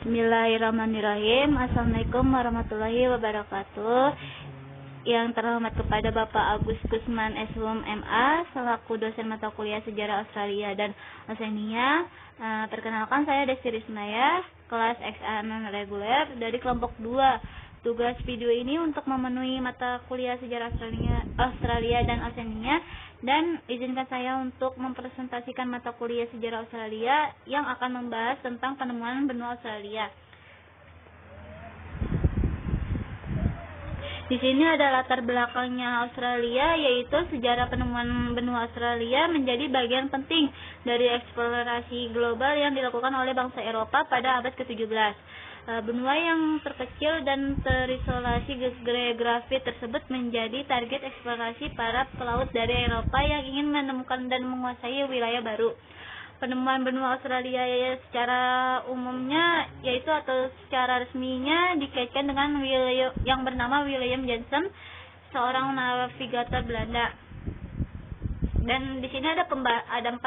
Bismillahirrahmanirrahim. Assalamualaikum warahmatullahi wabarakatuh. Yang terhormat kepada Bapak Agus Kusman SHUM MA selaku dosen mata kuliah Sejarah Australia dan Oseania. Perkenalkan, saya Desti Rismaya, kelas XA non reguler dari kelompok 2. Tugas video ini untuk memenuhi mata kuliah Sejarah Australia dan Oseania, dan izinkan saya untuk mempresentasikan mata kuliah Sejarah Australia yang akan membahas tentang penemuan benua Australia. Di sini ada latar belakangnya Australia, yaitu sejarah penemuan benua Australia menjadi bagian penting dari eksplorasi global yang dilakukan oleh bangsa Eropa pada abad ke-17. Benua yang terkecil dan terisolasi geografi tersebut menjadi target eksplorasi para pelaut dari Eropa yang ingin menemukan dan menguasai wilayah baru. Penemuan benua Australia secara umumnya yaitu atau secara resminya dikaitkan dengan yang bernama William Jensen, seorang navigator Belanda. Dan di sini ada 4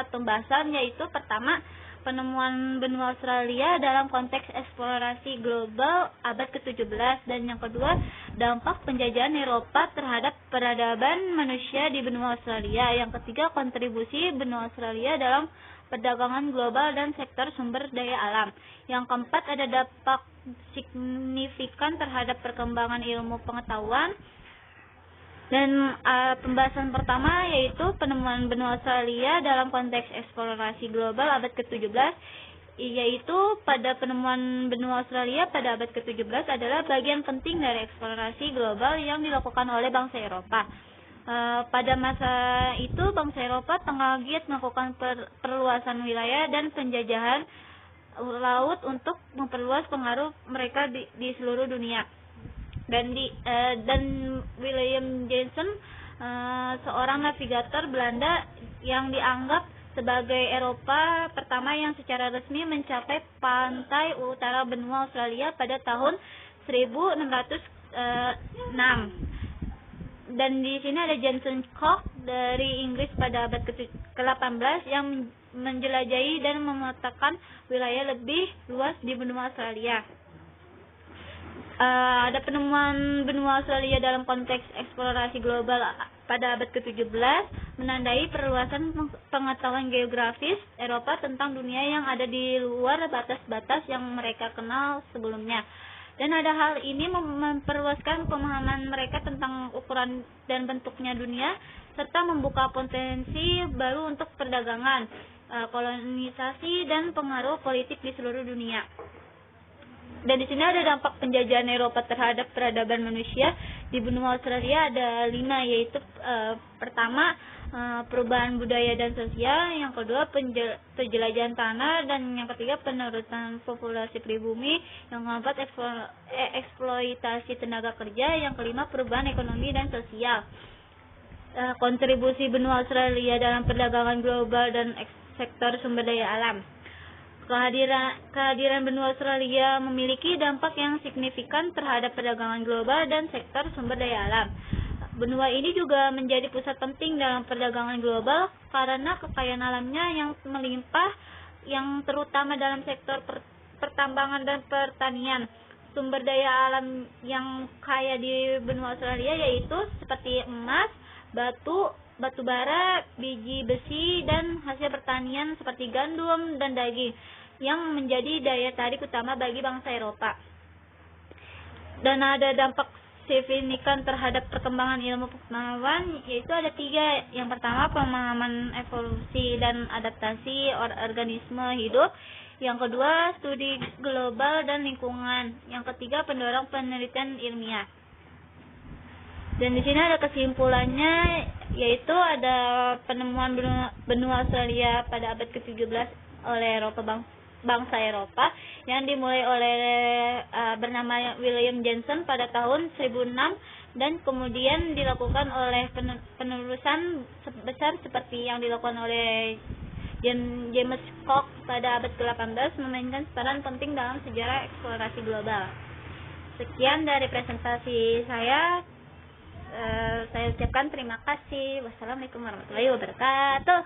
pembahasan, yaitu pertama, penemuan benua Australia dalam konteks eksplorasi global abad ke-17, dan yang kedua, dampak penjajahan Eropa terhadap peradaban manusia di benua Australia. Yang ketiga, kontribusi benua Australia dalam perdagangan global dan sektor sumber daya alam. Yang keempat, ada dampak signifikan terhadap perkembangan ilmu pengetahuan. Dan pembahasan pertama yaitu penemuan benua Australia dalam konteks eksplorasi global abad ke-17, yaitu pada penemuan benua Australia pada abad ke-17 adalah bagian penting dari eksplorasi global yang dilakukan oleh bangsa Eropa. Pada masa itu bangsa Eropa tengah giat melakukan perluasan wilayah dan penjajahan laut untuk memperluas pengaruh mereka di seluruh dunia. Dan William Jensen, seorang navigator Belanda yang dianggap sebagai Eropa pertama yang secara resmi mencapai pantai utara benua Australia pada tahun 1606. Dan di sini ada James Cook dari Inggris pada abad ke-18 yang menjelajahi dan memetakan wilayah lebih luas di benua Australia. Ada penemuan benua Australia dalam konteks eksplorasi global pada abad ke-17 menandai perluasan pengetahuan geografis Eropa tentang dunia yang ada di luar batas-batas yang mereka kenal sebelumnya. Dan ada hal ini memperluaskan pemahaman mereka tentang ukuran dan bentuknya dunia, serta membuka potensi baru untuk perdagangan, kolonisasi, dan pengaruh politik di seluruh dunia. Dan di sini ada dampak penjajahan Eropa terhadap peradaban manusia di benua Australia, ada 5, yaitu pertama, perubahan budaya dan sosial, yang kedua, penjelajahan tanah, dan yang ketiga, penurunan populasi pribumi, yang keempat, eksploitasi tenaga kerja, yang kelima, perubahan ekonomi dan sosial. Kontribusi benua Australia dalam perdagangan global dan sektor sumber daya alam. Kehadiran benua Australia memiliki dampak yang signifikan terhadap perdagangan global dan sektor sumber daya alam. Benua ini juga menjadi pusat penting dalam perdagangan global karena kekayaan alamnya yang melimpah, yang terutama dalam sektor pertambangan dan pertanian. Sumber daya alam yang kaya di benua Australia yaitu seperti emas, batu bara, biji besi, dan hasil pertanian seperti gandum dan daging yang menjadi daya tarik utama bagi bangsa Eropa. Dan ada dampak signifikan terhadap perkembangan ilmu pengetahuan, yaitu ada 3. Yang pertama, pemahaman evolusi dan adaptasi organisme hidup. Yang kedua, studi global dan lingkungan. Yang ketiga, pendorong penelitian ilmiah. Dan di sini ada kesimpulannya, yaitu ada penemuan benua Australia pada abad ke-17 oleh bangsa Eropa yang dimulai oleh bernama William Jensen pada tahun 1006, dan kemudian dilakukan oleh penerusan besar seperti yang dilakukan oleh James Cook pada abad ke-18, memainkan peran penting dalam sejarah eksplorasi global. Sekian dari presentasi saya. Saya ucapkan terima kasih. Wassalamualaikum warahmatullahi wabarakatuh.